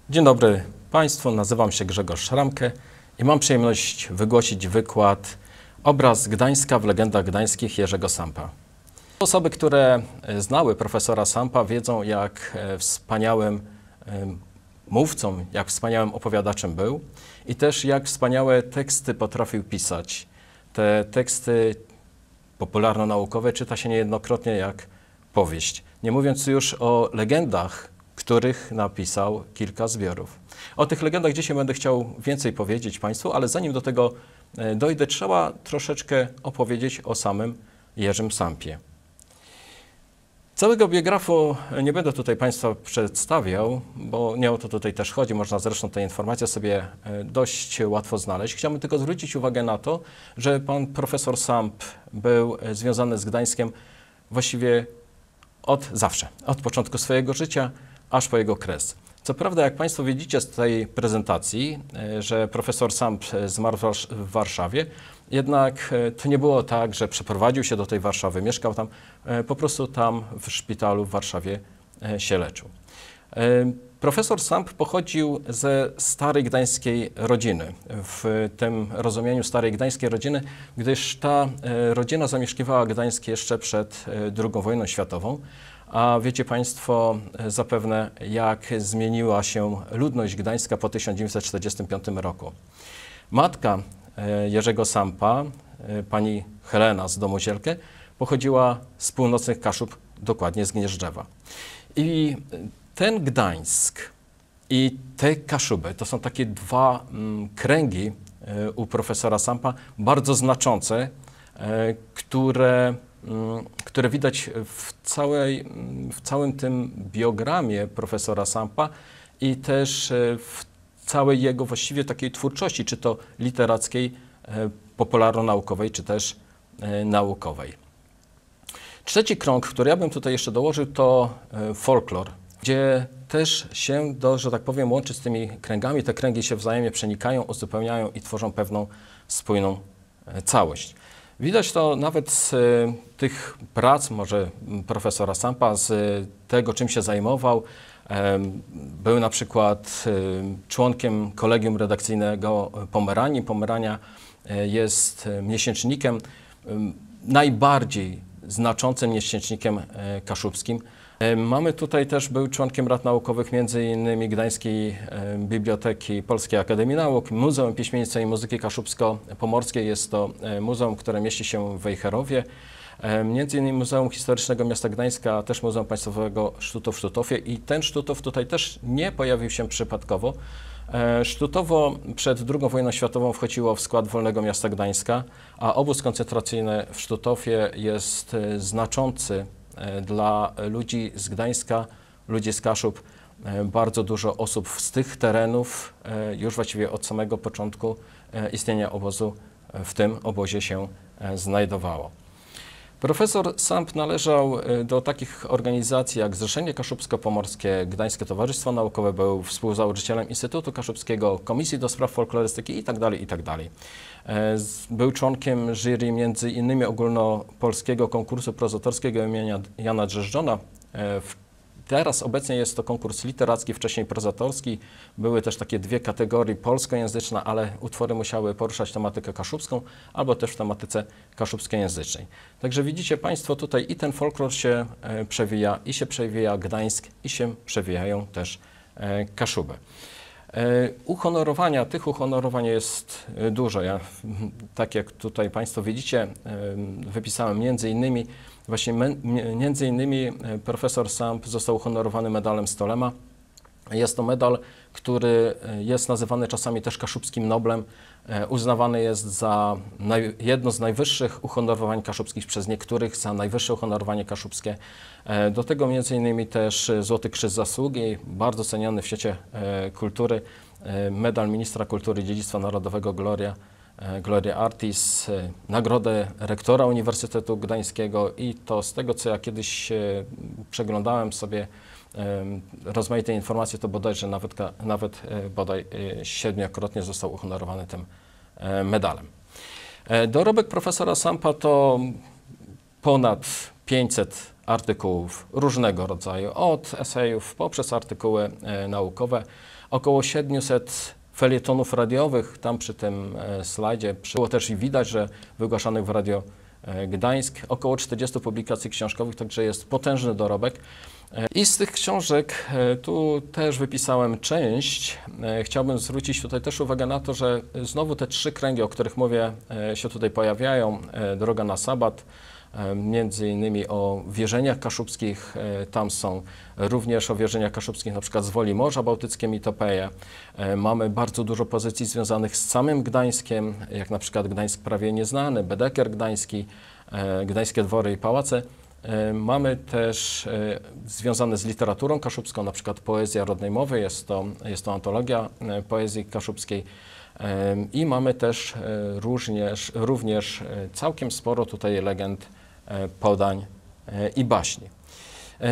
Dzień dobry Państwu, nazywam się Grzegorz Szramkę i mam przyjemność wygłosić wykład Obraz Gdańska w legendach gdańskich Jerzego Sampa. Osoby, które znały profesora Sampa, wiedzą, jak wspaniałym mówcą, jak wspaniałym opowiadaczem był i też jak wspaniałe teksty potrafił pisać. Te teksty popularno-naukowe czyta się niejednokrotnie jak powieść, nie mówiąc już o legendach, których napisał kilka zbiorów. O tych legendach dzisiaj będę chciał więcej powiedzieć Państwu, ale zanim do tego dojdę, trzeba troszeczkę opowiedzieć o samym Jerzym Sampie. Całego biografu nie będę tutaj Państwa przedstawiał, bo nie o to tutaj też chodzi. Można zresztą te informacje sobie dość łatwo znaleźć. Chciałbym tylko zwrócić uwagę na to, że pan profesor Samp był związany z Gdańskiem właściwie od zawsze, od początku swojego życia, aż po jego kres. Co prawda, jak Państwo widzicie z tej prezentacji, że profesor Samp zmarł w Warszawie, jednak to nie było tak, że przeprowadził się do tej Warszawy, mieszkał tam, po prostu tam w szpitalu w Warszawie się leczył. Profesor Samp pochodził ze starej gdańskiej rodziny, w tym rozumieniu starej gdańskiej rodziny, gdyż ta rodzina zamieszkiwała Gdańsk jeszcze przed II wojną światową. A wiecie Państwo zapewne, jak zmieniła się ludność Gdańska po 1945 roku. Matka Jerzego Sampa, pani Helena z domu Zielkę, pochodziła z północnych Kaszub, dokładnie z Gnieżdżewa. I ten Gdańsk i te Kaszuby to są takie dwa kręgi u profesora Sampa, bardzo znaczące, które widać w całym tym biogramie profesora Sampa i też w całej jego właściwie takiej twórczości, czy to literackiej, popularno-naukowej, czy też naukowej. Trzeci krąg, który ja bym tutaj jeszcze dołożył, to folklor, gdzie też się, że tak powiem, łączy z tymi kręgami. Te kręgi się wzajemnie przenikają, uzupełniają i tworzą pewną spójną całość. Widać to nawet z tych prac, może profesora Sampa, z tego, czym się zajmował. Był na przykład członkiem kolegium redakcyjnego Pomeranii. Pomerania jest miesięcznikiem, najbardziej znaczącym miesięcznikiem kaszubskim. Mamy tutaj też, był członkiem rad naukowych m.in. Gdańskiej Biblioteki Polskiej Akademii Nauk, Muzeum Piśmiennictwa i Muzyki Kaszubsko-Pomorskiej. Jest to muzeum, które mieści się w Wejherowie. M.in. Muzeum Historycznego Miasta Gdańska, a też Muzeum Państwowego Sztutów w Sztutowie. I ten Sztutów tutaj też nie pojawił się przypadkowo. Sztutowo przed II wojną światową wchodziło w skład Wolnego Miasta Gdańska, a obóz koncentracyjny w Sztutowie jest znaczący dla ludzi z Gdańska, ludzi z Kaszub. Bardzo dużo osób z tych terenów już właściwie od samego początku istnienia obozu w tym obozie się znajdowało. Profesor Samp należał do takich organizacji jak Zrzeszenie Kaszubsko-Pomorskie, Gdańskie Towarzystwo Naukowe, był współzałożycielem Instytutu Kaszubskiego, Komisji do Spraw Folklorystyki itd., itd. Był członkiem jury między innymi ogólnopolskiego konkursu prozatorskiego imienia Jana Drzeżdżona. Teraz obecnie jest to konkurs literacki, wcześniej prozatorski. Były też takie dwie kategorie, polskojęzyczna, ale utwory musiały poruszać tematykę kaszubską, albo też w tematyce kaszubskojęzycznej. Także widzicie Państwo tutaj i ten folklor się przewija, i się przewija Gdańsk, i się przewijają też Kaszuby. Tych uhonorowań jest dużo. Ja, tak jak tutaj Państwo widzicie, wypisałem między innymi profesor Samp został uhonorowany medalem Stolema. Jest to medal, który jest nazywany czasami też Kaszubskim Noblem. Uznawany jest za jedno z najwyższych uhonorowań kaszubskich, przez niektórych za najwyższe uhonorowanie kaszubskie. Do tego między innymi też Złoty Krzyż Zasługi, bardzo ceniony w świecie kultury, medal Ministra Kultury i Dziedzictwa Narodowego Gloria Artis, nagrodę rektora Uniwersytetu Gdańskiego i to z tego, co ja kiedyś przeglądałem sobie rozmaite informacje, to bodajże nawet bodaj 7-krotnie został uhonorowany tym medalem. Dorobek profesora Sampa to ponad 500 artykułów różnego rodzaju, od esejów poprzez artykuły naukowe, około 700 felietonów radiowych, tam przy tym slajdzie było też i widać, że wygłaszanych w Radio Gdańsk, około 40 publikacji książkowych, także jest potężny dorobek. I z tych książek, tu też wypisałem część, chciałbym zwrócić tutaj też uwagę na to, że znowu te 3 kręgi, o których mówię, się tutaj pojawiają, Droga na Sabat, między innymi o wierzeniach kaszubskich, tam są również o wierzeniach kaszubskich, na przykład z Woli Morza Bałtyckie Mitopeje. Mamy bardzo dużo pozycji związanych z samym Gdańskiem, jak na przykład Gdańsk prawie nieznany, Bedeker Gdański, Gdańskie Dwory i Pałace. Mamy też związane z literaturą kaszubską, na przykład Poezja rodnej mowy, jest to antologia poezji kaszubskiej. I mamy też również całkiem sporo tutaj legend, podań i baśni.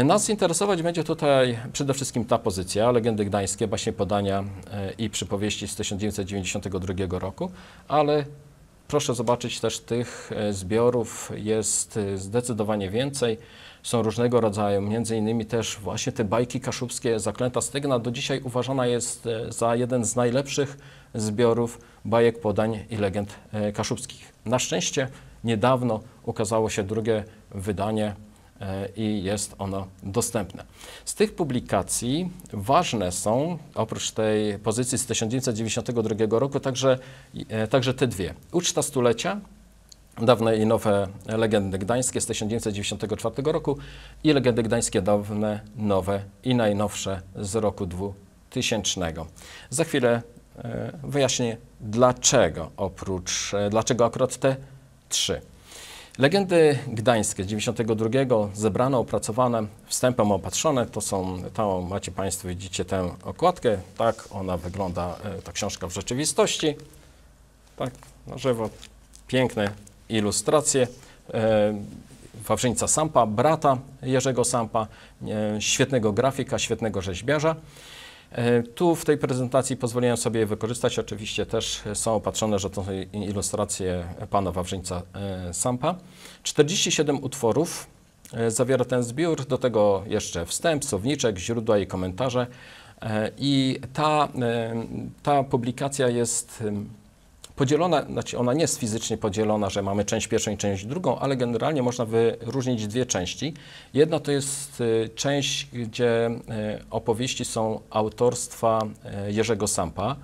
Nas interesować będzie tutaj przede wszystkim ta pozycja, legendy gdańskie, baśnie, podania i przypowieści z 1992 roku, ale proszę zobaczyć też tych zbiorów jest zdecydowanie więcej. Są różnego rodzaju, między innymi też właśnie te bajki kaszubskie, Zaklęta Stygna do dzisiaj uważana jest za jeden z najlepszych zbiorów bajek, podań i legend kaszubskich. Na szczęście niedawno ukazało się drugie wydanie i jest ono dostępne. Z tych publikacji ważne są, oprócz tej pozycji z 1992 roku, także te dwie. Uczta stulecia, dawne i nowe legendy gdańskie z 1994 roku i legendy gdańskie dawne, nowe i najnowsze z roku 2000. Za chwilę wyjaśnię, dlaczego akurat te 3. Legendy gdańskie z 92, zebrane, opracowane, wstępem opatrzone, macie Państwo, widzicie tę okładkę, tak ona wygląda, ta książka w rzeczywistości, tak, na żywo, piękne ilustracje, Wawrzyńca Sampa, brata Jerzego Sampa, świetnego grafika, świetnego rzeźbiarza. Tu w tej prezentacji pozwoliłem sobie je wykorzystać, oczywiście też są opatrzone, że to są ilustracje pana Wawrzyńca Sampa. 47 utworów zawiera ten zbiór, do tego jeszcze wstęp, słowniczek, źródła i komentarze. I ta publikacja jest podzielona, znaczy ona nie jest fizycznie podzielona, że mamy część pierwszą i część drugą, ale generalnie można wyróżnić dwie części. Jedna to jest część, gdzie opowieści są autorstwa Jerzego Sampa.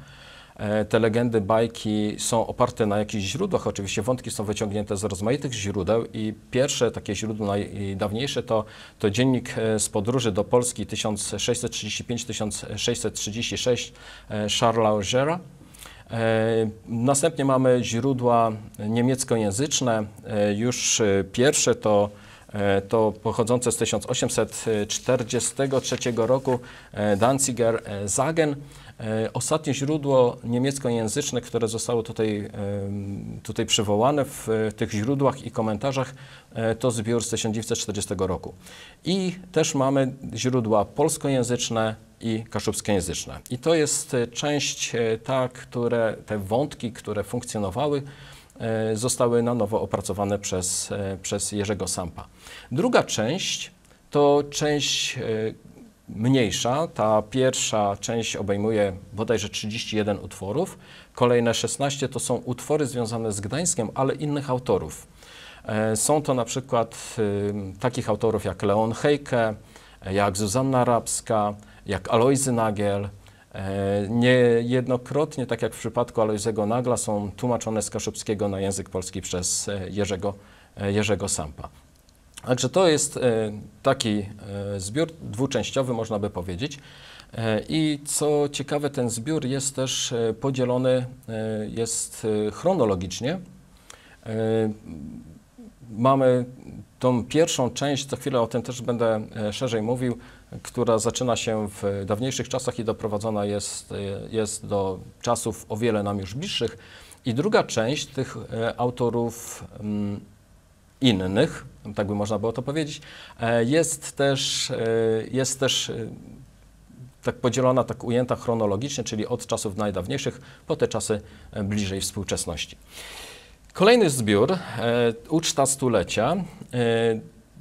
Te legendy, bajki są oparte na jakichś źródłach, oczywiście wątki są wyciągnięte z rozmaitych źródeł i pierwsze takie źródło najdawniejsze to dziennik z podróży do Polski 1635-1636 Charlesa Augera. Następnie mamy źródła niemieckojęzyczne. Już pierwsze to pochodzące z 1843 roku Danziger Sagen. Ostatnie źródło niemieckojęzyczne, które zostało tutaj przywołane w tych źródłach i komentarzach, to zbiór z 1940 roku. I też mamy źródła polskojęzyczne i kaszubskojęzyczne. I to jest część te wątki, które funkcjonowały, zostały na nowo opracowane przez Jerzego Sampa. Druga część to część mniejsza. Ta pierwsza część obejmuje bodajże 31 utworów. Kolejne 16 to są utwory związane z Gdańskiem, ale innych autorów. Są to na przykład takich autorów jak Leon Heike, jak Zuzanna Rabska, jak Alojzy Nagiel. Niejednokrotnie, tak jak w przypadku Alojzego Nagla, są tłumaczone z kaszubskiego na język polski przez Jerzego Sampa. Także to jest taki zbiór dwuczęściowy, można by powiedzieć. I co ciekawe, ten zbiór jest też podzielony, jest chronologicznie. Mamy tą pierwszą część, za chwilę o tym też będę szerzej mówił, która zaczyna się w dawniejszych czasach i doprowadzona jest do czasów o wiele nam już bliższych. I druga część tych autorów innych, tak by można było to powiedzieć, jest też tak podzielona, tak ujęta chronologicznie, czyli od czasów najdawniejszych po te czasy bliżej współczesności. Kolejny zbiór, Uczta stulecia.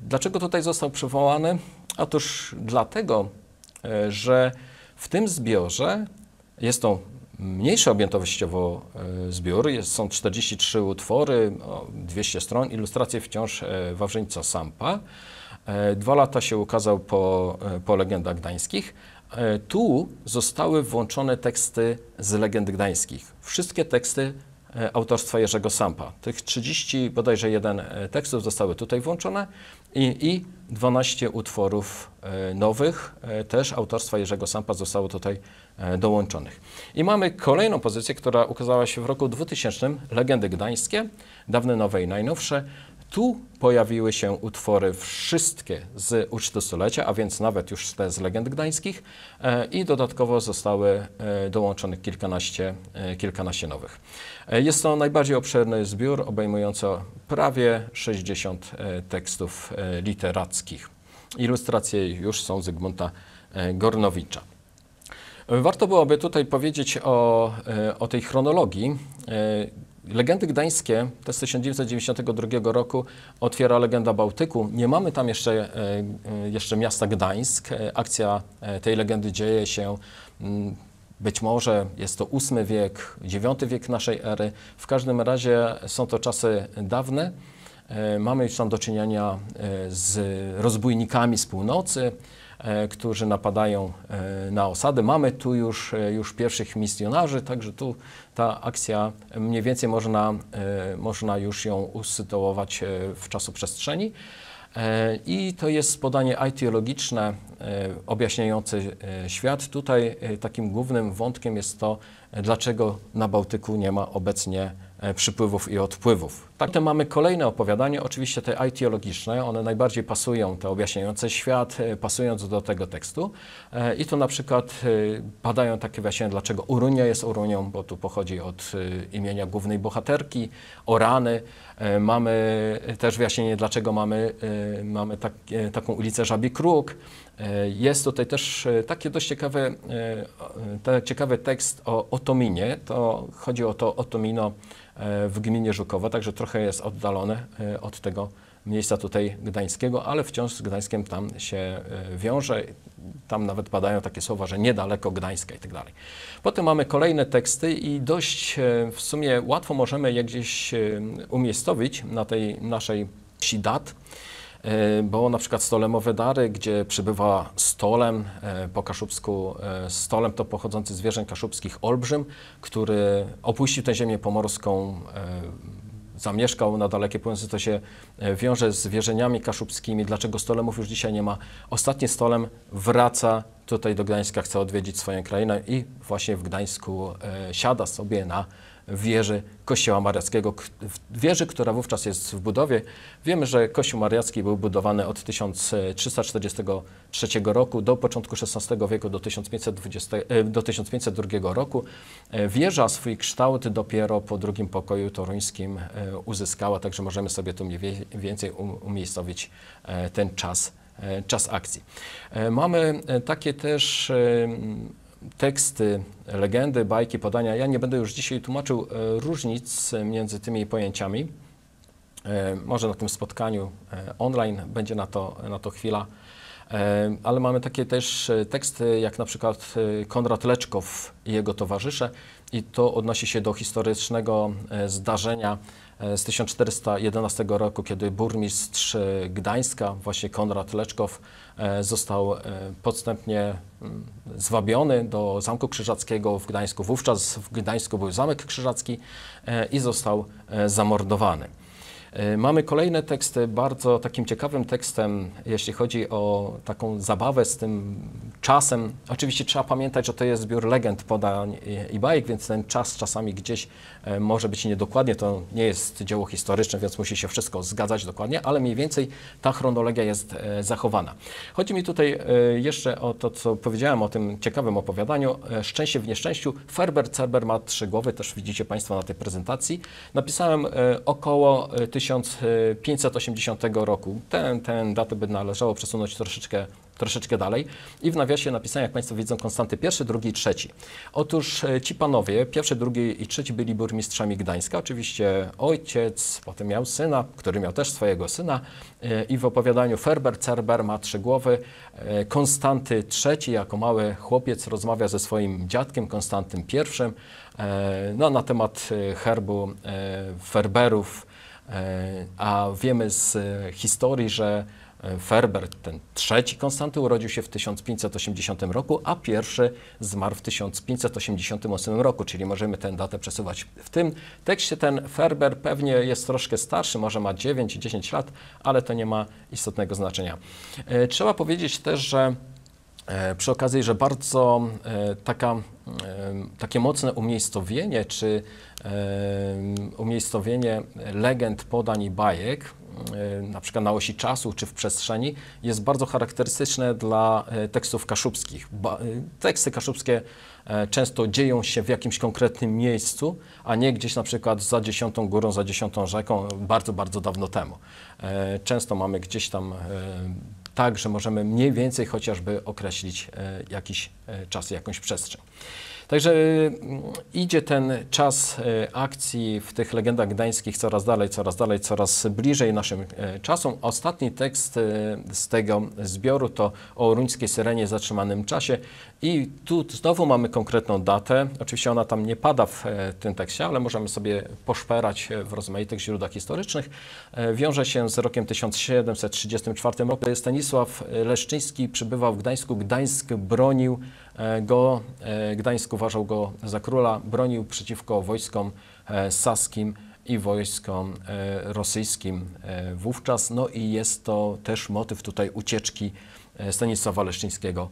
Dlaczego tutaj został przywołany? Otóż dlatego, że w tym zbiorze Jest to mniejszy objętościowo zbiór, są 43 utwory, 200 stron, ilustracje wciąż Wawrzyńca Sampa. 2 lata się ukazał po Legendach Gdańskich. Tu zostały włączone teksty z Legend Gdańskich. Wszystkie teksty autorstwa Jerzego Sampa. Tych 30, bodajże 1 tekstów zostały tutaj włączone i 12 utworów nowych, też autorstwa Jerzego Sampa zostało tutaj dołączonych. I mamy kolejną pozycję, która ukazała się w roku 2000, Legendy Gdańskie, dawne, nowe i najnowsze. Tu pojawiły się utwory wszystkie z uczty stulecia, a więc nawet już te z Legend Gdańskich i dodatkowo zostały dołączonych kilkanaście nowych. Jest to najbardziej obszerny zbiór, obejmujący prawie 60 tekstów literackich. Ilustracje już są Zygmunta Gornowicza. Warto byłoby tutaj powiedzieć o tej chronologii. Legendy Gdańskie, to z 1992 roku, otwiera Legenda Bałtyku. Nie mamy tam jeszcze miasta Gdańsk. Akcja tej legendy dzieje się, być może jest to VIII wiek, IX wiek naszej ery. W każdym razie są to czasy dawne. Mamy już tam do czynienia z rozbójnikami z północy, którzy napadają na osady. Mamy tu już pierwszych misjonarzy, także tu ta akcja mniej więcej można już ją usytuować w czasoprzestrzeni. I to jest podanie aetiologiczne objaśniające świat. Tutaj takim głównym wątkiem jest to, dlaczego na Bałtyku nie ma obecnie przypływów i odpływów. Tak, mamy kolejne opowiadanie, oczywiście te aetiologiczne, one najbardziej pasują, te objaśniające świat, pasując do tego tekstu. I tu na przykład padają takie wyjaśnienia, dlaczego Urunia jest Urunią, bo tu pochodzi od imienia głównej bohaterki, Orany. Mamy też wyjaśnienie, dlaczego mamy taką ulicę Żabi Kruk. Jest tutaj też taki dość ciekawy tekst o Otominie. To chodzi o to Otomino w gminie Żukowa, także trochę jest oddalone od tego miejsca tutaj gdańskiego, ale wciąż z Gdańskiem tam się wiąże. Tam nawet padają takie słowa, że niedaleko Gdańska i tak dalej. Potem mamy kolejne teksty i dość w sumie łatwo możemy je gdzieś umiejscowić na tej naszej wsi dat, bo na przykład Stolemowe Dary, gdzie przybywa Stolem, po kaszubsku Stolem to pochodzący z wierzeń kaszubskich olbrzym, który opuścił tę ziemię pomorską, zamieszkał na dalekie północy, to się wiąże z wierzeniami kaszubskimi. Dlaczego Stolemów już dzisiaj nie ma? Ostatni Stolem wraca tutaj do Gdańska, chce odwiedzić swoją krainę i właśnie w Gdańsku siada sobie na wieży Kościoła Mariackiego, wieży, która wówczas jest w budowie. Wiemy, że Kościół Mariacki był budowany od 1343 roku do początku XVI wieku, do 1502 roku. Wieża swój kształt dopiero po drugim pokoju toruńskim uzyskała, także możemy sobie tu mniej więcej umiejscowić ten czas akcji. Mamy takie też teksty, legendy, bajki, podania. Ja nie będę już dzisiaj tłumaczył różnic między tymi pojęciami. Może na tym spotkaniu online będzie na to chwila. Ale mamy takie też teksty, jak na przykład Konrad Leczkow i jego towarzysze, i to odnosi się do historycznego zdarzenia z 1411 roku, kiedy burmistrz Gdańska, właśnie Konrad Leczkow, został podstępnie zwabiony do Zamku Krzyżackiego w Gdańsku. Wówczas w Gdańsku był Zamek Krzyżacki i został zamordowany. Mamy kolejne teksty, bardzo takim ciekawym tekstem, jeśli chodzi o taką zabawę z tym czasem. Oczywiście trzeba pamiętać, że to jest zbiór legend, podań i bajek, więc ten czas czasami gdzieś może być niedokładnie, to nie jest dzieło historyczne, więc musi się wszystko zgadzać dokładnie, ale mniej więcej ta chronologia jest zachowana. Chodzi mi tutaj jeszcze o to, co powiedziałem o tym ciekawym opowiadaniu. Szczęście w nieszczęściu. Ferber Cerber ma 3 głowy, też widzicie Państwo na tej prezentacji. Napisałem około 1580 roku. Tę datę by należało przesunąć troszeczkę dalej i w nawiasie napisałem, jak Państwo widzą, Konstanty I, II i III. Otóż ci panowie, pierwszy, drugi i trzeci, byli burmistrzami Gdańska. Oczywiście ojciec, potem miał syna, który miał też swojego syna i w opowiadaniu Ferber, Cerber ma 3 głowy. Konstanty III jako mały chłopiec rozmawia ze swoim dziadkiem Konstantym I no, na temat herbu Ferberów, a wiemy z historii, że Ferber, ten trzeci Konstanty, urodził się w 1580 roku, a pierwszy zmarł w 1588 roku, czyli możemy tę datę przesuwać. W tym tekście ten Ferber pewnie jest troszkę starszy, może ma 9-10 lat, ale to nie ma istotnego znaczenia. Trzeba powiedzieć też, że przy okazji, że bardzo takie mocne umiejscowienie, czy umiejscowienie legend, podań i bajek, na przykład na osi czasu czy w przestrzeni, jest bardzo charakterystyczne dla tekstów kaszubskich. Teksty kaszubskie często dzieją się w jakimś konkretnym miejscu, a nie gdzieś na przykład za 10 górą, za 10 rzeką bardzo, bardzo dawno temu. Często mamy gdzieś tam tak, że możemy mniej więcej chociażby określić jakiś czas, jakąś przestrzeń. Także idzie ten czas akcji w tych legendach gdańskich coraz dalej, coraz bliżej naszym czasom. Ostatni tekst z tego zbioru to o Oruńskiej Syrenie zatrzymanym czasie i tu znowu mamy konkretną datę. Oczywiście ona tam nie pada w tym tekście, ale możemy sobie poszperać w rozmaitych źródłach historycznych. Wiąże się z rokiem 1734 roku. Stanisław Leszczyński przybywał w Gdańsku. Gdańsk bronił go, Gdańsk uważał go za króla, bronił przeciwko wojskom saskim i wojskom rosyjskim wówczas. No i jest to też motyw tutaj ucieczki Stanisława Leszczyńskiego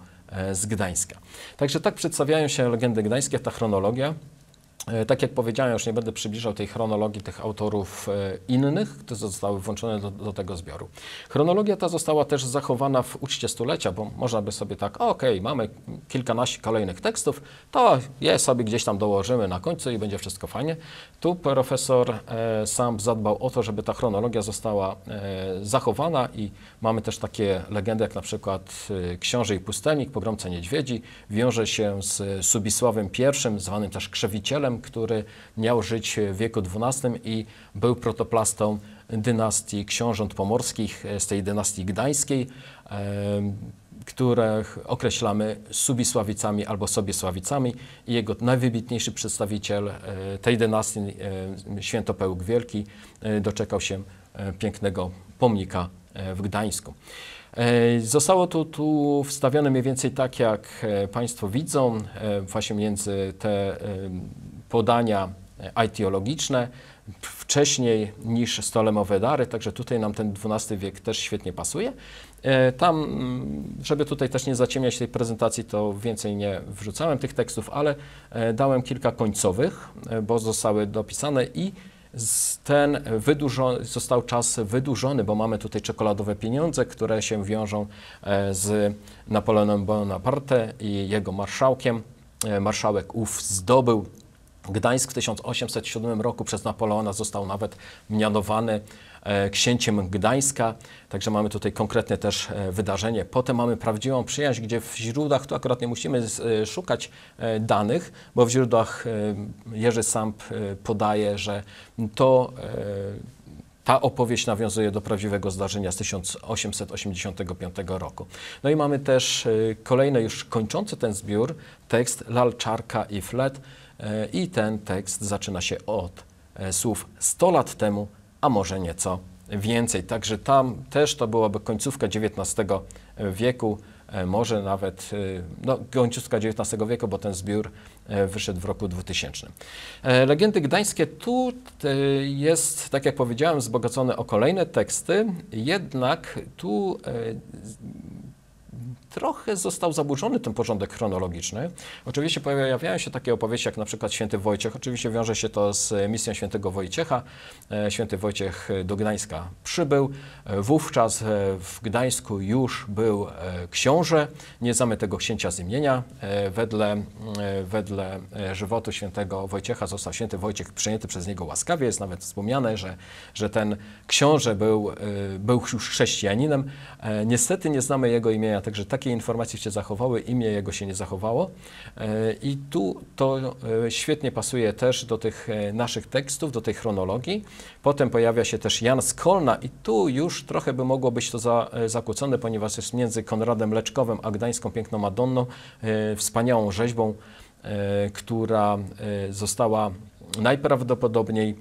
z Gdańska. Także tak przedstawiają się legendy gdańskie, ta chronologia. Tak jak powiedziałem, już nie będę przybliżał tej chronologii tych autorów innych, które zostały włączone do tego zbioru. Chronologia ta została też zachowana w uczcie stulecia, bo można by sobie tak, okej, mamy kilkanaście kolejnych tekstów, to je sobie gdzieś tam dołożymy na końcu i będzie wszystko fajnie. Tu profesor sam zadbał o to, żeby ta chronologia została zachowana i mamy też takie legendy, jak na przykład Książę i Pustelnik, Pogromca Niedźwiedzi, wiąże się z Subisławem I, zwanym też Krzewicielem, który miał żyć w wieku XII i był protoplastą dynastii książąt pomorskich, z tej dynastii gdańskiej, których określamy Subisławicami albo Sobiesławicami i jego najwybitniejszy przedstawiciel tej dynastii, Świętopełk Wielki, doczekał się pięknego pomnika w Gdańsku. Zostało tu wstawione mniej więcej tak, jak Państwo widzą, właśnie między te podania aetiologiczne, wcześniej niż Stolemowe Dary, także tutaj nam ten XII wiek też świetnie pasuje. Tam, żeby tutaj też nie zaciemniać tej prezentacji, to więcej nie wrzucałem tych tekstów, ale dałem kilka końcowych, bo zostały dopisane i ten został czas wydłużony, bo mamy tutaj czekoladowe pieniądze, które się wiążą z Napoleonem Bonaparte i jego marszałkiem. Marszałek ów zdobył Gdańsk w 1807 roku, przez Napoleona został nawet mianowany księciem Gdańska, także mamy tutaj konkretne też wydarzenie. Potem mamy prawdziwą przyjaźń, gdzie w źródłach, tu akurat nie musimy szukać danych, bo w źródłach Jerzy Samp podaje, że ta opowieść nawiązuje do prawdziwego zdarzenia z 1885 roku. No i mamy też kolejny, już kończący ten zbiór, tekst Lalczarka i Flet, i ten tekst zaczyna się od słów 100 lat temu, a może nieco więcej. Także tam też to byłaby końcówka XIX wieku, może nawet końcówka XIX wieku, bo ten zbiór wyszedł w roku 2000. Legendy gdańskie tu jest, tak jak powiedziałem, wzbogacone o kolejne teksty, jednak tu trochę został zaburzony ten porządek chronologiczny. Oczywiście pojawiają się takie opowieści jak na przykład Święty Wojciech. Oczywiście wiąże się to z misją Świętego Wojciecha. Święty Wojciech do Gdańska przybył. Wówczas w Gdańsku już był książę. Nie znamy tego księcia z imienia. Wedle żywotu Świętego Wojciecha został Święty Wojciech przyjęty przez niego łaskawie. Jest nawet wspomniane, że ten książę był już chrześcijaninem. Niestety nie znamy jego imienia, także takie informacje się zachowały, imię jego się nie zachowało. I tu to świetnie pasuje też do tych naszych tekstów, do tej chronologii. Potem pojawia się też Jan z Kolna i tu już trochę by mogło być to zakłócone, ponieważ jest między Konradem Leczkowym a Gdańską Piękną Madonną, wspaniałą rzeźbą, która została najprawdopodobniej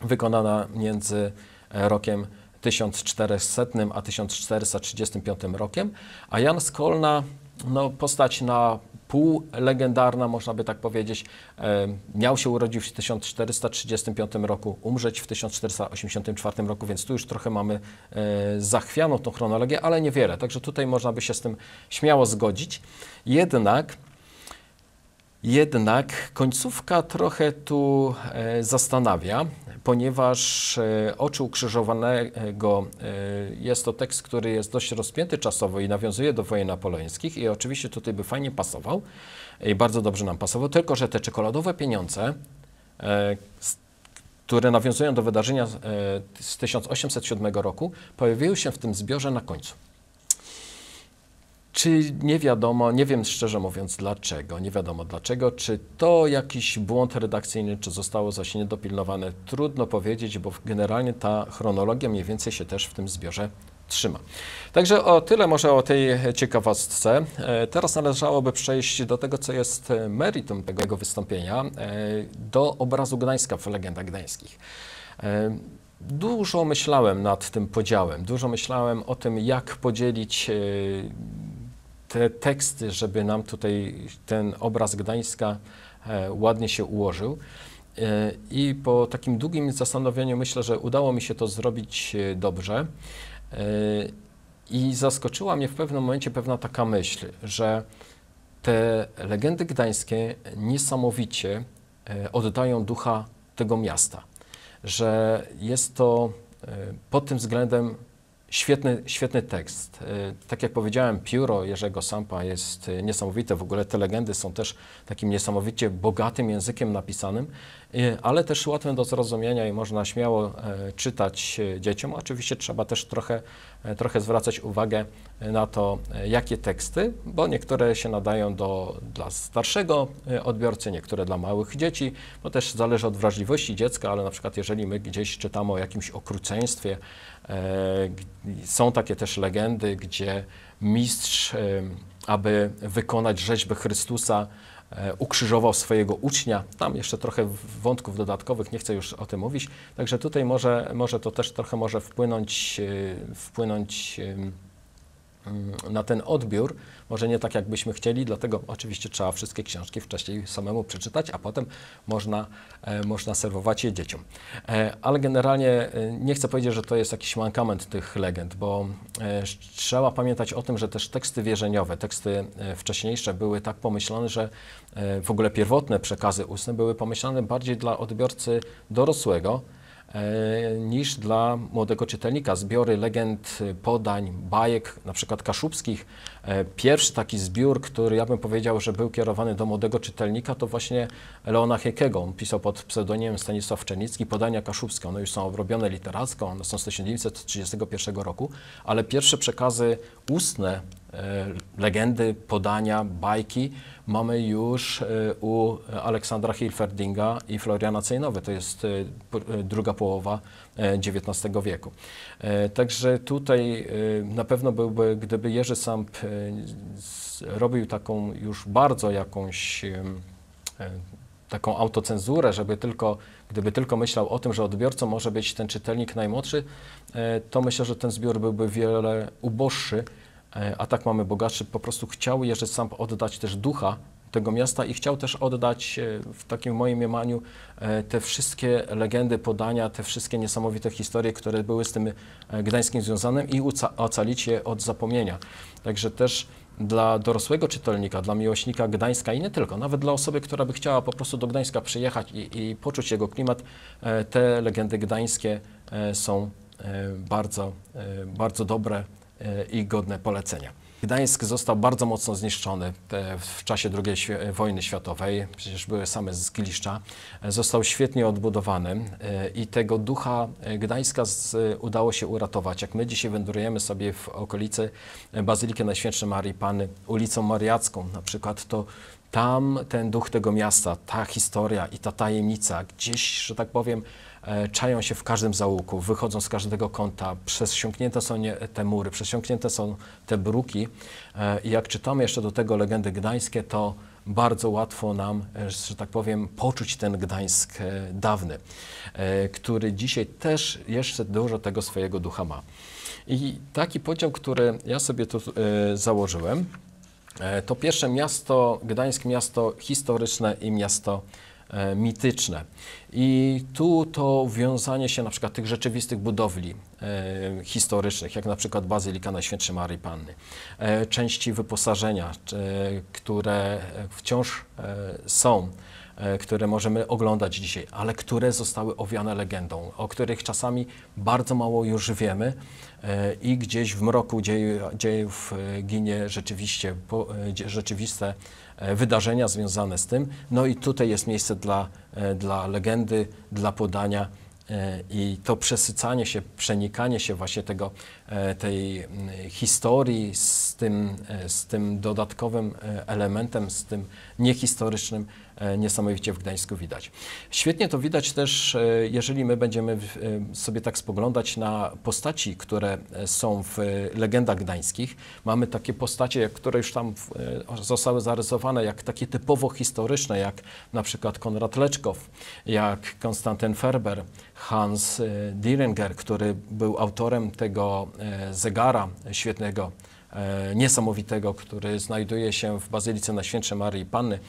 wykonana między rokiem 1400 a 1435 rokiem, a Jan z Kolna, no, postać na pół legendarna, można by tak powiedzieć, miał się urodzić w 1435 roku, umrzeć w 1484 roku, więc tu już trochę mamy zachwianą tą chronologię, ale niewiele, także tutaj można by się z tym śmiało zgodzić. Jednak końcówka trochę tu zastanawia, ponieważ Oczy Ukrzyżowanego jest to tekst, który jest dość rozpięty czasowo i nawiązuje do wojen napoleońskich i oczywiście tutaj by fajnie pasował i bardzo dobrze nam pasował, tylko że te czekoladowe pieniądze, które nawiązują do wydarzenia z 1807 roku, pojawiły się w tym zbiorze na końcu. Czy nie wiadomo, nie wiem szczerze mówiąc dlaczego, nie wiadomo dlaczego, czy to jakiś błąd redakcyjny, czy zostało coś niedopilnowane, trudno powiedzieć, bo generalnie ta chronologia mniej więcej się też w tym zbiorze trzyma. Także o tyle może o tej ciekawostce. Teraz należałoby przejść do tego, co jest meritum tego wystąpienia, do obrazu Gdańska w Legendach Gdańskich. Dużo myślałem nad tym podziałem, dużo myślałem o tym, jak podzielić te teksty, żeby nam tutaj ten obraz Gdańska ładnie się ułożył. I po takim długim zastanowieniu myślę, że udało mi się to zrobić dobrze. I zaskoczyła mnie w pewnym momencie pewna taka myśl, że te legendy gdańskie niesamowicie oddają ducha tego miasta. Że jest to pod tym względem świetny tekst. Tak jak powiedziałem, pióro Jerzego Sampa jest niesamowite. W ogóle te legendy są też takim niesamowicie bogatym językiem napisanym, ale też łatwym do zrozumienia i można śmiało czytać dzieciom. Oczywiście trzeba też trochę zwracać uwagę na to, jakie teksty, bo niektóre się nadają dla starszego odbiorcy, niektóre dla małych dzieci, bo też zależy od wrażliwości dziecka, ale na przykład jeżeli my gdzieś czytamy o jakimś okrucieństwie, są takie też legendy, gdzie mistrz, aby wykonać rzeźbę Chrystusa, ukrzyżował swojego ucznia. Tam jeszcze trochę wątków dodatkowych, nie chcę już o tym mówić. Także tutaj może to też trochę może wpłynąć na ten odbiór, może nie tak, jakbyśmy chcieli, dlatego oczywiście trzeba wszystkie książki wcześniej samemu przeczytać, a potem można serwować je dzieciom. Ale generalnie nie chcę powiedzieć, że to jest jakiś mankament tych legend, bo trzeba pamiętać o tym, że też teksty wierzeniowe, teksty wcześniejsze były tak pomyślane, że w ogóle pierwotne przekazy ustne były pomyślane bardziej dla odbiorcy dorosłego, niż dla młodego czytelnika. Zbiory legend, podań, bajek, na przykład kaszubskich. Pierwszy taki zbiór, który ja bym powiedział, że był kierowany do młodego czytelnika, to właśnie Leona Hiekego. On pisał pod pseudonimem Stanisław Czenicki Podania kaszubskie. One już są obrobione literacko, one są z 1931 roku, ale pierwsze przekazy ustne, legendy, podania, bajki mamy już u Aleksandra Hilferdinga i Floriana Cejnowy. To jest druga połowa XIX wieku. Także tutaj na pewno byłby, gdyby Jerzy Samp robił taką już bardzo jakąś taką autocenzurę, gdyby tylko myślał o tym, że odbiorcą może być ten czytelnik najmłodszy, to myślę, że ten zbiór byłby wiele uboższy, a tak mamy bogatszy. Po prostu chciał Jerzy Samp oddać też ducha tego miasta i chciał też oddać w takim moim mniemaniu te wszystkie legendy, podania, te wszystkie niesamowite historie, które były z tym Gdańskiem związane i ocalić je od zapomnienia. Także też dla dorosłego czytelnika, dla miłośnika Gdańska i nie tylko, nawet dla osoby, która by chciała po prostu do Gdańska przyjechać i poczuć jego klimat, te legendy gdańskie są bardzo dobre i godne polecenia. Gdańsk został bardzo mocno zniszczony w czasie II wojny światowej, przecież były same zgliszcza. Został świetnie odbudowany i tego ducha Gdańska udało się uratować. Jak my dzisiaj wędrujemy sobie w okolicy Bazyliki Najświętszej Maryi Panny, ulicą Mariacką na przykład, to tam ten duch tego miasta, ta historia i ta tajemnica gdzieś, że tak powiem, czają się w każdym zaułku, wychodzą z każdego kąta, przesiąknięte są te mury, przesiąknięte są te bruki i jak czytamy jeszcze do tego legendy gdańskie, to bardzo łatwo nam, że tak powiem, poczuć ten Gdańsk dawny, który dzisiaj też jeszcze dużo tego swojego ducha ma. I taki podział, który ja sobie tu założyłem, to pierwsze miasto, Gdańsk, miasto historyczne i miasto mityczne. I tu to wiązanie się na przykład tych rzeczywistych budowli historycznych, jak na przykład Bazylika Najświętszej Maryi Panny, części wyposażenia, które wciąż są, które możemy oglądać dzisiaj, ale które zostały owiane legendą, o których czasami bardzo mało już wiemy i gdzieś w mroku dziejów ginie rzeczywiste wydarzenia związane z tym. No i tutaj jest miejsce dla legendy, dla podania i to przesycanie się, przenikanie się właśnie tej historii z tym dodatkowym elementem, z tym niehistorycznym, niesamowicie w Gdańsku widać. Świetnie to widać też, jeżeli my będziemy sobie tak spoglądać na postaci, które są w legendach gdańskich. Mamy takie postacie, które już tam zostały zarysowane, jak takie typowo historyczne, jak na przykład Konrad Leczkow, jak Konstantin Ferber, Hans Diringer, który był autorem tego zegara świetnego, niesamowitego, który znajduje się w Bazylice Najświętszej Maryi Panny.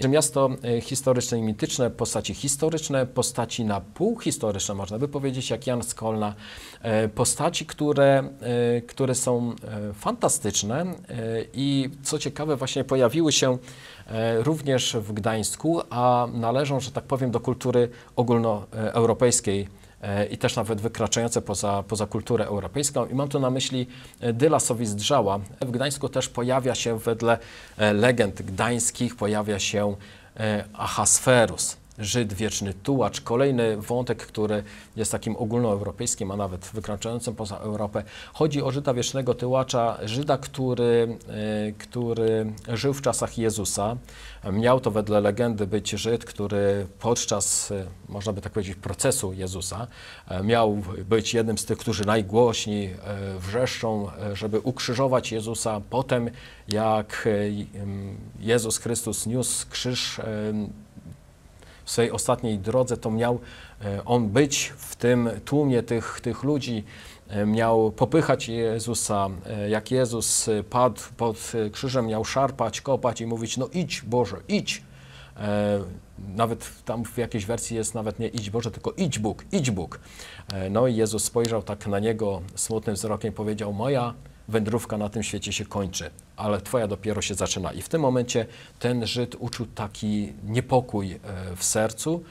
Miasto historyczne i mityczne, postaci historyczne, postaci na pół historyczne, można by powiedzieć, jak Jan Skolna, postaci, które są fantastyczne i co ciekawe właśnie pojawiły się również w Gdańsku, a należą, że tak powiem, do kultury ogólnoeuropejskiej i też nawet wykraczające poza kulturę europejską. I mam tu na myśli Dyla Sowizdrzała. W Gdańsku też pojawia się wedle legend gdańskich, pojawia się Ahasferus, Żyd, wieczny tułacz. Kolejny wątek, który jest takim ogólnoeuropejskim, a nawet wykraczającym poza Europę. Chodzi o Żyda, wiecznego tułacza, Żyda, który żył w czasach Jezusa. Miał to wedle legendy być Żyd, który podczas, można by tak powiedzieć, procesu Jezusa miał być jednym z tych, którzy najgłośniej wrzeszczą, żeby ukrzyżować Jezusa. Potem, jak Jezus Chrystus niósł krzyż w swojej ostatniej drodze, to miał on być w tym tłumie tych ludzi, miał popychać Jezusa. Jak Jezus padł pod krzyżem, miał szarpać, kopać i mówić: no idź Boże, idź. Nawet tam w jakiejś wersji jest nawet nie idź Boże, tylko idź Bóg, idź Bóg. No i Jezus spojrzał tak na niego smutnym wzrokiem i powiedział: moja wędrówka na tym świecie się kończy, ale twoja dopiero się zaczyna. I w tym momencie ten Żyd uczuł taki niepokój w sercu,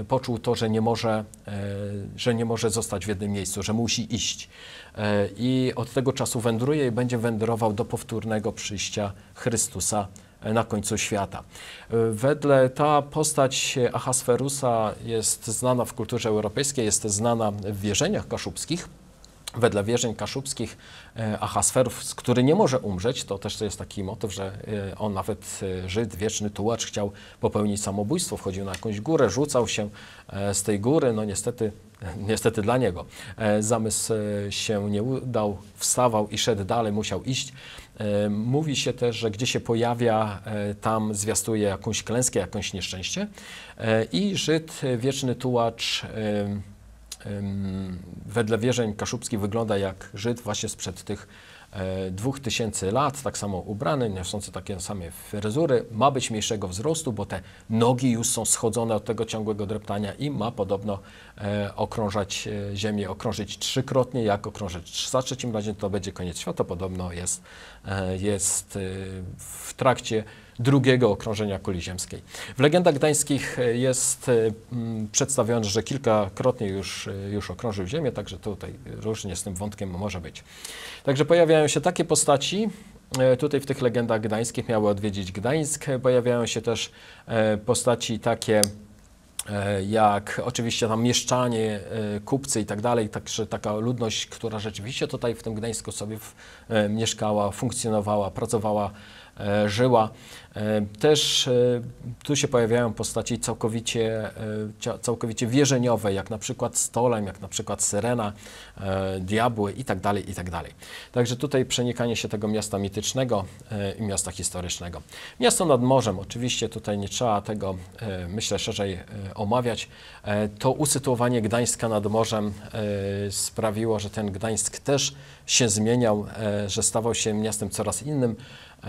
poczuł to, że nie może zostać w jednym miejscu, że musi iść. I od tego czasu wędruje i będzie wędrował do powtórnego przyjścia Chrystusa na końcu świata. Ta postać Ahasferusa jest znana w kulturze europejskiej, jest znana w wierzeniach kaszubskich. Wedle wierzeń kaszubskich Ahasferus, który nie może umrzeć, to też jest taki motyw, że on nawet Żyd, wieczny tułacz, chciał popełnić samobójstwo, wchodził na jakąś górę, rzucał się z tej góry, no niestety dla niego. Zamysł się nie udał, wstawał i szedł dalej, musiał iść. Mówi się też, że gdzie się pojawia, tam zwiastuje jakąś klęskę, jakieś nieszczęście. I Żyd, wieczny tułacz, wedle wierzeń kaszubskich wygląda jak Żyd właśnie sprzed tych 2000 lat, tak samo ubrany, niosący takie same fryzury, ma być mniejszego wzrostu, bo te nogi już są schodzone od tego ciągłego dreptania i ma podobno okrążać ziemię, okrążyć trzykrotnie. Jak okrążyć za trzecim razem, to będzie koniec świata. Podobno jest w trakcie drugiego okrążenia kuli ziemskiej. W legendach gdańskich jest przedstawione, że kilkakrotnie już okrążył Ziemię, także tutaj różnie z tym wątkiem może być. Także pojawiają się takie postaci, tutaj w tych legendach gdańskich miały odwiedzić Gdańsk. Pojawiają się też postaci takie jak oczywiście tam mieszczanie, kupcy i tak dalej, także taka ludność, która rzeczywiście tutaj w tym Gdańsku sobie mieszkała, funkcjonowała, pracowała, żyła. Też tu się pojawiają postaci całkowicie wierzeniowe, jak na przykład Stolem, jak na przykład Syrena, diabły i tak dalej, i tak dalej. Także tutaj przenikanie się tego miasta mitycznego i miasta historycznego. Miasto nad morzem, oczywiście tutaj nie trzeba tego, myślę, szerzej omawiać. To usytuowanie Gdańska nad morzem sprawiło, że ten Gdańsk też się zmieniał, że stawał się miastem coraz innym,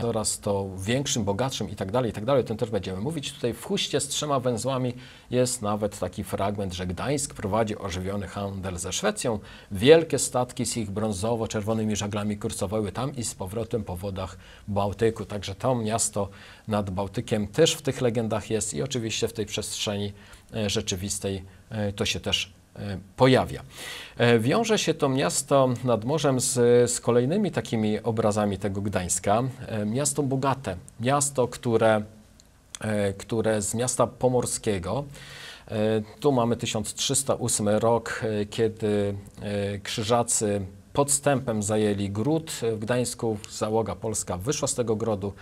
coraz to większym, bogatszym i tak dalej, o tym też będziemy mówić. Tutaj w Huście z 3 węzłami jest nawet taki fragment, że Gdańsk prowadzi ożywiony handel ze Szwecją. Wielkie statki z ich brązowo-czerwonymi żaglami kursowały tam i z powrotem po wodach Bałtyku. Także to miasto nad Bałtykiem też w tych legendach jest i oczywiście w tej przestrzeni rzeczywistej to się też pojawia. Wiąże się to miasto nad morzem z kolejnymi takimi obrazami tego Gdańska. Miasto bogate, miasto, które z miasta pomorskiego, tu mamy 1308 rok, kiedy Krzyżacy podstępem zajęli gród w Gdańsku, załoga polska wyszła z tego grodu.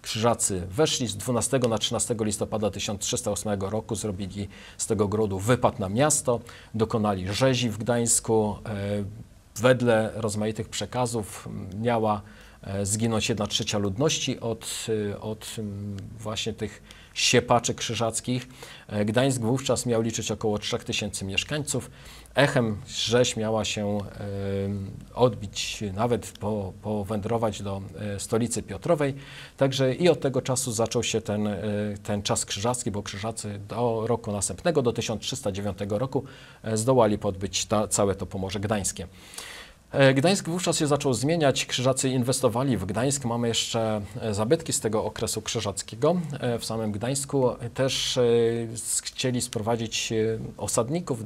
Krzyżacy weszli z 12 na 13 listopada 1308 roku, zrobili z tego grodu wypad na miasto, dokonali rzezi w Gdańsku. Wedle rozmaitych przekazów miała zginąć 1/3 ludności od właśnie tych siepaczy krzyżackich. Gdańsk wówczas miał liczyć około 3000 mieszkańców. Echem rzeź miała się odbić, nawet powędrować do stolicy Piotrowej. Także i od tego czasu zaczął się ten czas krzyżacki, bo Krzyżacy do roku następnego, do 1309 roku zdołali podbyć całe to Pomorze Gdańskie. Gdańsk wówczas się zaczął zmieniać, Krzyżacy inwestowali w Gdańsk, mamy jeszcze zabytki z tego okresu krzyżackiego w samym Gdańsku. Też chcieli sprowadzić osadników,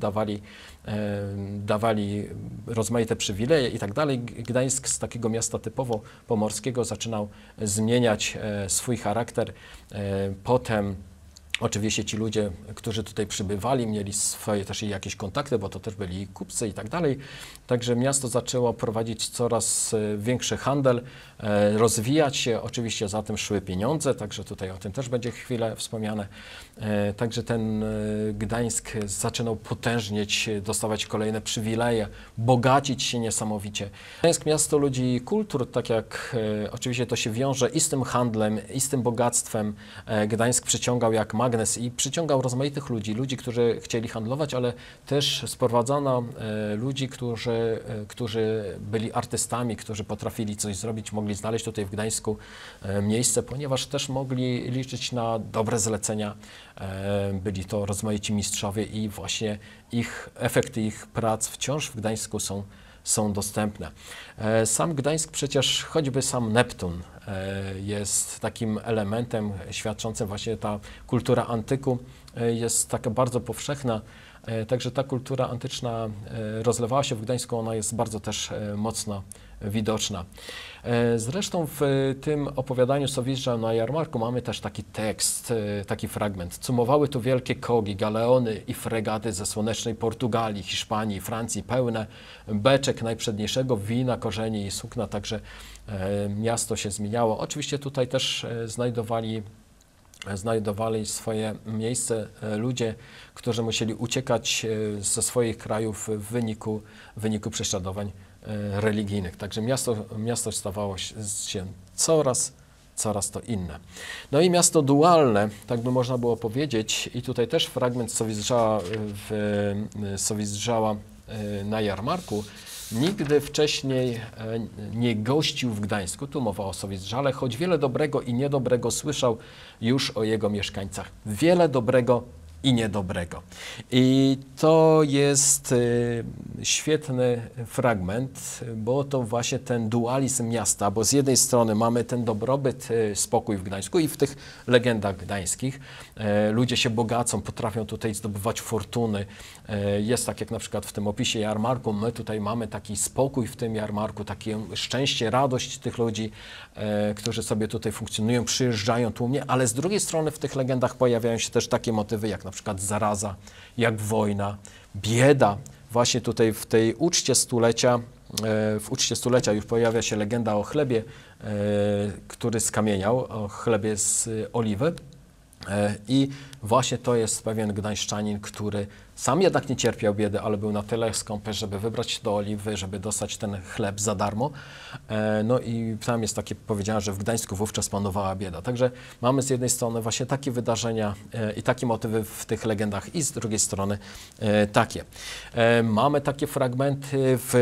dawali rozmaite przywileje i tak dalej. Gdańsk z takiego miasta typowo pomorskiego zaczynał zmieniać swój charakter. Potem oczywiście ci ludzie, którzy tutaj przybywali, mieli swoje też jakieś kontakty, bo to też byli kupcy i tak dalej. Także miasto zaczęło prowadzić coraz większy handel, rozwijać się. Oczywiście za tym szły pieniądze, także tutaj o tym też będzie chwilę wspomniane. Także ten Gdańsk zaczynał potężnieć, dostawać kolejne przywileje, bogacić się niesamowicie. Gdańsk miasto ludzi kultur, tak jak oczywiście to się wiąże i z tym handlem, i z tym bogactwem. Gdańsk przyciągał jak magnes i przyciągał rozmaitych ludzi, którzy chcieli handlować, ale też sprowadzano ludzi, którzy byli artystami, którzy potrafili coś zrobić, mogli znaleźć tutaj w Gdańsku miejsce, ponieważ też mogli liczyć na dobre zlecenia. Byli to rozmaici mistrzowie i właśnie efekty ich prac wciąż w Gdańsku są dostępne. Sam Gdańsk przecież, choćby sam Neptun jest takim elementem świadczącym właśnie ta kultura antyku jest taka bardzo powszechna. Także ta kultura antyczna rozlewała się w Gdańsku, ona jest bardzo też mocno widoczna. Zresztą w tym opowiadaniu Sowizdża na jarmarku mamy też taki tekst, taki fragment. Cumowały tu wielkie kogi, galeony i fregaty ze słonecznej Portugalii, Hiszpanii, Francji, pełne beczek najprzedniejszego wina, korzeni i sukna, także miasto się zmieniało. Oczywiście tutaj też znajdowali swoje miejsce ludzie, którzy musieli uciekać ze swoich krajów w wyniku prześladowań religijnych. Także miasto stawało się coraz to inne. No i miasto dualne, tak by można było powiedzieć, i tutaj też fragment Sowizdżała na jarmarku, nigdy wcześniej nie gościł w Gdańsku, tu mowa o Sowizdżale, choć wiele dobrego i niedobrego słyszał już o jego mieszkańcach. Wiele dobrego i niedobrego. I to jest świetny fragment, bo to właśnie ten dualizm miasta, bo z jednej strony mamy ten dobrobyt, spokój w Gdańsku i w tych legendach gdańskich. Ludzie się bogacą, potrafią tutaj zdobywać fortuny. Jest tak jak na przykład w tym opisie jarmarku, my tutaj mamy taki spokój w tym jarmarku, takie szczęście, radość tych ludzi, którzy sobie tutaj funkcjonują, przyjeżdżają tłumnie, ale z drugiej strony w tych legendach pojawiają się też takie motywy jak na przykład zaraza, jak wojna, bieda. Właśnie tutaj w tej uczcie stulecia, już pojawia się legenda o chlebie, który skamieniał, o chlebie z oliwy. I właśnie to jest pewien gdańszczanin, który sam jednak nie cierpiał biedy, ale był na tyle skąpy, żeby wybrać się do Oliwy, żeby dostać ten chleb za darmo. No i tam jest takie powiedziane, że w Gdańsku wówczas panowała bieda. Także mamy z jednej strony właśnie takie wydarzenia i takie motywy w tych legendach i z drugiej strony takie. Mamy takie fragmenty w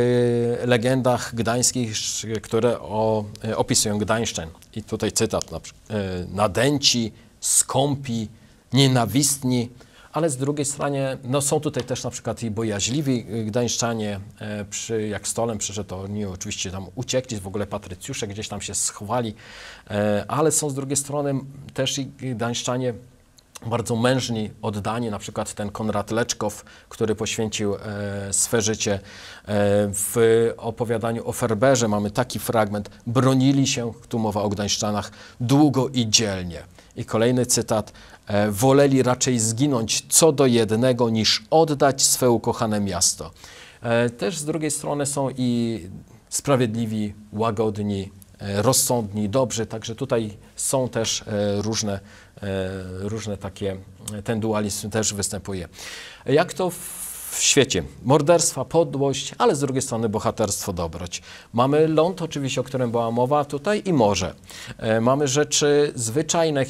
legendach gdańskich, które opisują Gdańszczyn. I tutaj cytat na przykład. Nadęci, skąpi, nienawistni, ale z drugiej strony no są tutaj też na przykład i bojaźliwi gdańszczanie, jak stolem przyszedł, to oni oczywiście tam uciekli, w ogóle patrycjusze gdzieś tam się schowali, ale są z drugiej strony też i gdańszczanie bardzo mężni, oddani, na przykład ten Konrad Leczkow, który poświęcił swe życie. W opowiadaniu o Ferberze mamy taki fragment: bronili się, tu mowa o Gdańszczanach, długo i dzielnie. I kolejny cytat: woleli raczej zginąć co do jednego, niż oddać swe ukochane miasto. Też z drugiej strony są i sprawiedliwi, łagodni, rozsądni, dobrzy, także tutaj są też różne takie, ten dualizm też występuje. Jak to w świecie? Morderstwa, podłość, ale z drugiej strony bohaterstwo, dobroć. Mamy ląd oczywiście, o którym była mowa tutaj, i morze. Mamy rzeczy zwyczajne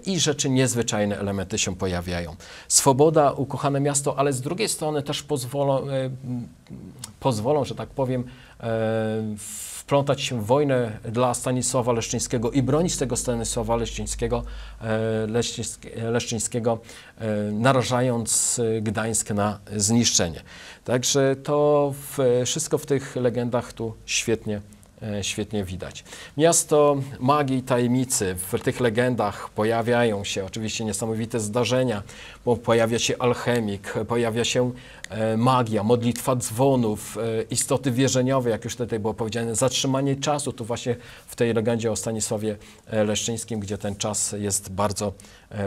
i rzeczy niezwyczajne, elementy się pojawiają. Swoboda, ukochane miasto, ale z drugiej strony też pozwolą, że tak powiem, wplątać się w wojnę dla Stanisława Leszczyńskiego i bronić tego Stanisława Leszczyńskiego, narażając Gdańsk na zniszczenie. Także to wszystko w tych legendach tu świetnie widać. Miasto magii i tajemnicy. W tych legendach pojawiają się oczywiście niesamowite zdarzenia, bo pojawia się alchemik, pojawia się magia, modlitwa dzwonów, istoty wierzeniowe, jak już tutaj było powiedziane, zatrzymanie czasu. Tu właśnie w tej legendzie o Stanisławie Leszczyńskim, gdzie ten czas jest bardzo,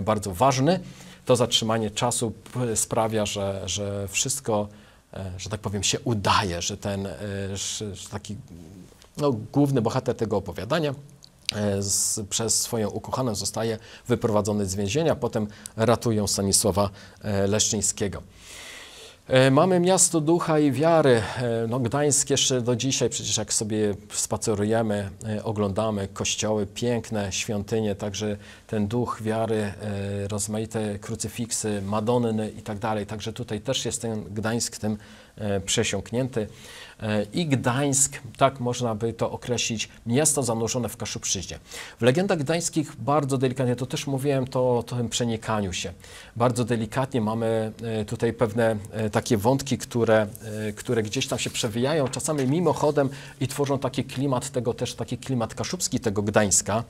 bardzo ważny, to zatrzymanie czasu sprawia, że wszystko, że tak powiem, się udaje, że ten że taki główny bohater tego opowiadania przez swoją ukochaną zostaje wyprowadzony z więzienia, potem ratują Stanisława Leszczyńskiego. Mamy miasto ducha i wiary. No, Gdańsk jeszcze do dzisiaj, przecież jak sobie spacerujemy, oglądamy kościoły, piękne świątynie, także ten duch wiary, rozmaite krucyfiksy, madonny i tak dalej. Także tutaj też jest ten Gdańsk tym przesiąknięty. I Gdańsk, tak można by to określić, miasto zanurzone w Kaszubszyźnie. W legendach gdańskich bardzo delikatnie, to też mówiłem o tym przenikaniu się. Bardzo delikatnie mamy tutaj pewne takie wątki, które gdzieś tam się przewijają, czasami mimochodem i tworzą taki klimat taki klimat kaszubski tego Gdańska.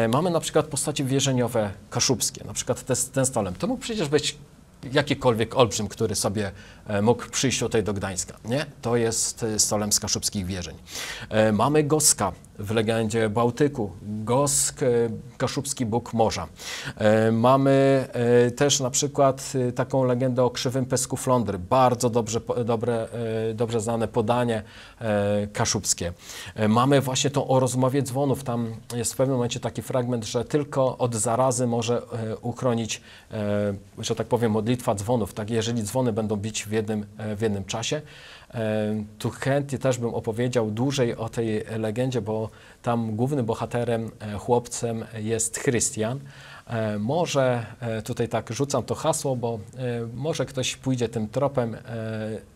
Mamy na przykład postacie wierzeniowe kaszubskie, na przykład ten Stolem. To mógł przecież być jakikolwiek olbrzym, który sobie mógł przyjść tutaj do Gdańska. Nie, to jest Stolem z kaszubskich wierzeń. Mamy Goska w legendzie Bałtyku. Gosk, kaszubski bóg morza. Mamy też na przykład taką legendę o krzywym pesku flądry. Bardzo dobrze znane podanie kaszubskie. Mamy właśnie tą o rozmowie dzwonów. Tam jest w pewnym momencie taki fragment, że tylko od zarazy może uchronić, że tak powiem, modlitwa dzwonów. Tak, jeżeli dzwony będą bić w jednym czasie. Tu chętnie też bym opowiedział dłużej o tej legendzie, bo tam głównym bohaterem, chłopcem jest Chrystian. Może tutaj tak rzucam to hasło, bo może ktoś pójdzie tym tropem,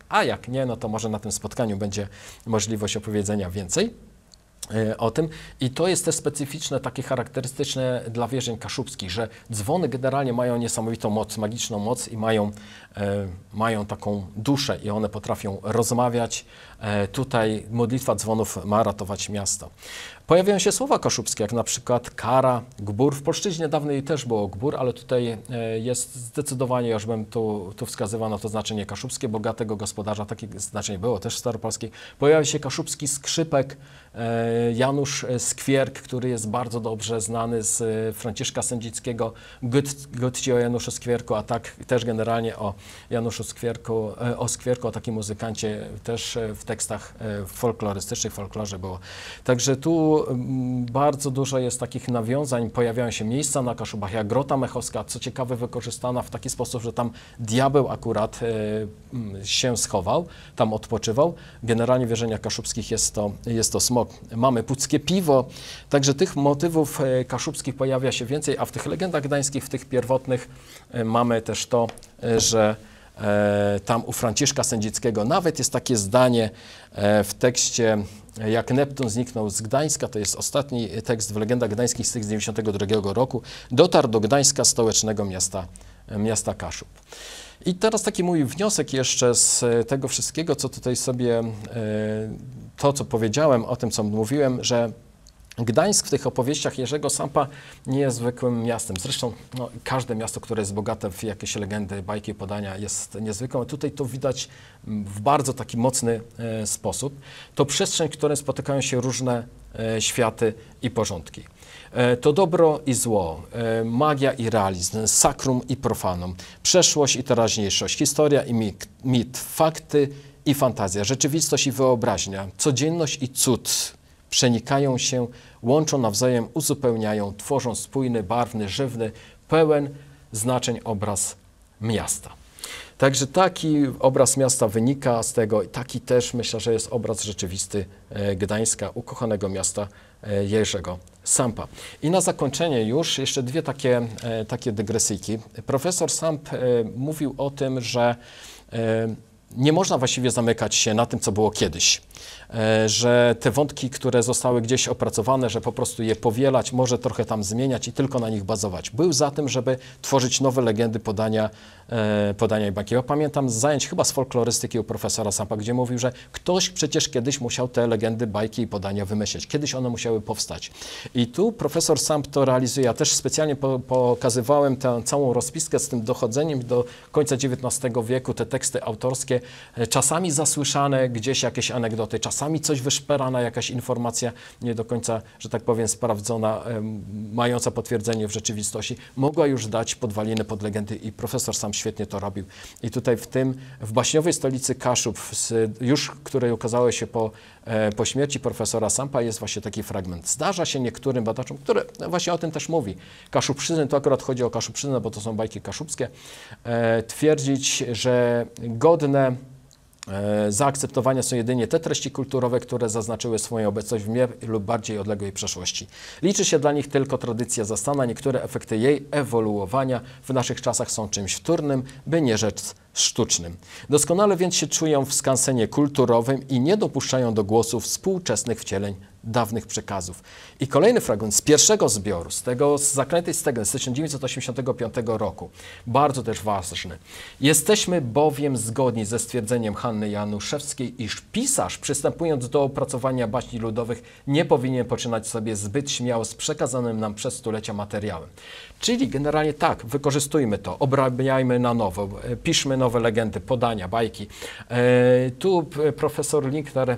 a jak nie, no to może na tym spotkaniu będzie możliwość opowiedzenia więcej. o tym. I to jest też specyficzne, takie charakterystyczne dla wierzeń kaszubskich, że dzwony generalnie mają niesamowitą moc, magiczną moc i mają taką duszę i one potrafią rozmawiać. Tutaj modlitwa dzwonów ma ratować miasto. Pojawiają się słowa kaszubskie, jak na przykład kara, gbur. W polszczyźnie dawniej też było gbur, ale tutaj jest zdecydowanie, już bym tu wskazywano to znaczenie kaszubskie, bogatego gospodarza, takie znaczenie było też w staropolskiej. Pojawia się kaszubski skrzypek, Janusz Skwierk, który jest bardzo dobrze znany z Franciszka Sędzickiego, Gotti o Januszu Skwierku, a tak też generalnie o Januszu Skwierku, o takim muzykancie też w tekstach folklorystycznych, w folklorze było. Także tu bardzo dużo jest takich nawiązań, pojawiają się miejsca na Kaszubach, jak Grota Mechowska, co ciekawe wykorzystana w taki sposób, że tam diabeł akurat się schował, tam odpoczywał. Generalnie w wierzeniach kaszubskich jest to smok. Mamy puckie piwo, także tych motywów kaszubskich pojawia się więcej, a w tych legendach gdańskich, w tych pierwotnych mamy też to, że tam u Franciszka Sędzickiego nawet jest takie zdanie w tekście, jak Neptun zniknął z Gdańska, to jest ostatni tekst w legendach gdańskich z tych z 92 roku, dotarł do Gdańska, stołecznego miasta Kaszub. I teraz taki mój wniosek jeszcze z tego wszystkiego, co tutaj sobie, to co powiedziałem, o tym co mówiłem, że Gdańsk w tych opowieściach Jerzego Sampa nie jest zwykłym miastem. Zresztą każde miasto, które jest bogate w jakieś legendy, bajki, podania jest niezwykłe. Tutaj to widać w bardzo taki mocny sposób. To przestrzeń, w której spotykają się różne światy i porządki. To dobro i zło, magia i realizm, sakrum i profanum, przeszłość i teraźniejszość, historia i mit, fakty i fantazja, rzeczywistość i wyobraźnia, codzienność i cud przenikają się, łączą nawzajem, uzupełniają, tworzą spójny, barwny, żywny, pełen znaczeń obraz miasta. Także taki obraz miasta wynika z tego i taki też myślę, że jest obraz rzeczywisty Gdańska, ukochanego miasta Jerzego Sampa. I na zakończenie już jeszcze dwie takie dygresyjki. Profesor Samp mówił o tym, że nie można właściwie zamykać się na tym, co było kiedyś, że te wątki, które zostały gdzieś opracowane, że po prostu je powielać, może trochę tam zmieniać i tylko na nich bazować. Był za tym, żeby tworzyć nowe legendy, podania i bajki. Ja pamiętam z zajęć chyba z folklorystyki u profesora Sampa, gdzie mówił, że ktoś przecież kiedyś musiał te legendy, bajki i podania wymyślić. Kiedyś one musiały powstać. I tu profesor Samp to realizuje. Ja też specjalnie pokazywałem tę całą rozpiskę z tym dochodzeniem do końca XIX wieku, te teksty autorskie, czasami zasłyszane gdzieś jakieś anegdoty, czasami coś wyszperana, jakaś informacja nie do końca, że tak powiem, sprawdzona, mająca potwierdzenie w rzeczywistości, mogła już dać podwaliny pod legendy i profesor Sam świetnie to robił. I tutaj w baśniowej stolicy Kaszub, której ukazało się po śmierci profesora Sampa, jest właśnie taki fragment. Zdarza się niektórym badaczom, które właśnie o tym też mówi. Kaszubszyzny, to akurat chodzi o Kaszubszyznę, bo to są bajki kaszubskie, twierdzić, że godne zaakceptowania są jedynie te treści kulturowe, które zaznaczyły swoją obecność w mniej lub bardziej odległej przeszłości. Liczy się dla nich tylko tradycja zastana, niektóre efekty jej ewoluowania w naszych czasach są czymś wtórnym, by nie rzec sztucznym. Doskonale więc się czują w skansenie kulturowym i nie dopuszczają do głosu współczesnych wcieleń dawnych przekazów. I kolejny fragment z pierwszego zbioru, z Zaklętej Stegen z 1985 roku, bardzo też ważny. Jesteśmy bowiem zgodni ze stwierdzeniem Hanny Januszewskiej, iż pisarz, przystępując do opracowania baśni ludowych, nie powinien poczynać sobie zbyt śmiało z przekazanym nam przez stulecia materiałem. Czyli generalnie tak, wykorzystujmy to, obrabiajmy na nowo, piszmy nowe legendy, podania, bajki. Tu profesor Linkner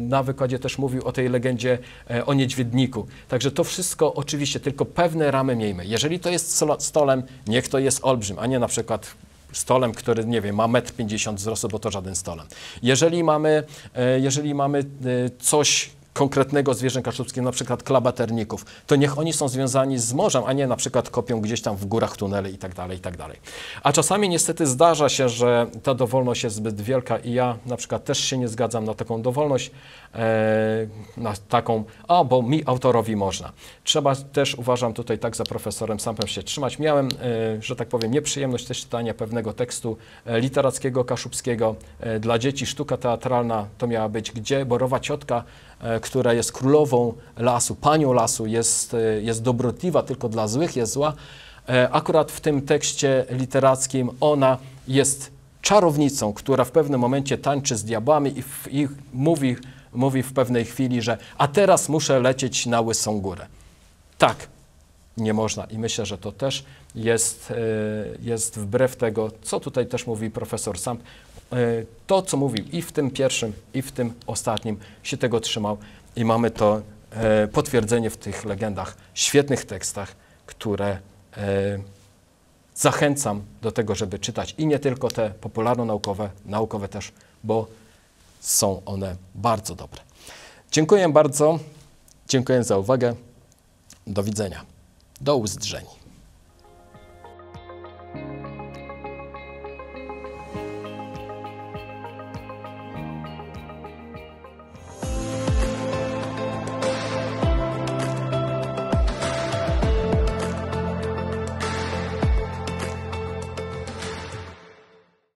na wykładzie też mówił o tej legendzie o niedźwiedniku. Także to wszystko oczywiście, tylko pewne ramy miejmy. Jeżeli to jest stolem, niech to jest olbrzym, a nie na przykład stolem, który, nie wiem, ma 1,50 m wzrostu, bo to żaden stolem. Jeżeli mamy coś konkretnego zwierzę kaszubskie, na przykład klabaterników, to niech oni są związani z morzem, a nie na przykład kopią gdzieś tam w górach tunele i tak dalej, i tak dalej. A czasami niestety zdarza się, że ta dowolność jest zbyt wielka i ja na przykład też się nie zgadzam na taką dowolność, bo mi autorowi można. Trzeba też, uważam tutaj tak za profesorem Sampem się trzymać. Miałem, że tak powiem, nieprzyjemność też czytania pewnego tekstu literackiego, kaszubskiego dla dzieci. Sztuka teatralna to miała być Gdzie Borowa Ciotka, która jest królową lasu, panią lasu, jest dobrotliwa, tylko dla złych jest zła. Akurat w tym tekście literackim ona jest czarownicą, która w pewnym momencie tańczy z diabłami i mówi w pewnej chwili, że a teraz muszę lecieć na Łysą Górę. Tak, nie można i myślę, że to też jest wbrew tego, co tutaj też mówi profesor Samp. To, co mówił i w tym pierwszym, i w tym ostatnim, się tego trzymał i mamy to potwierdzenie w tych legendach, świetnych tekstach, które zachęcam do tego, żeby czytać i nie tylko te popularno-naukowe, naukowe też, bo są one bardzo dobre. Dziękuję bardzo, dziękuję za uwagę, do widzenia, do usłyszenia.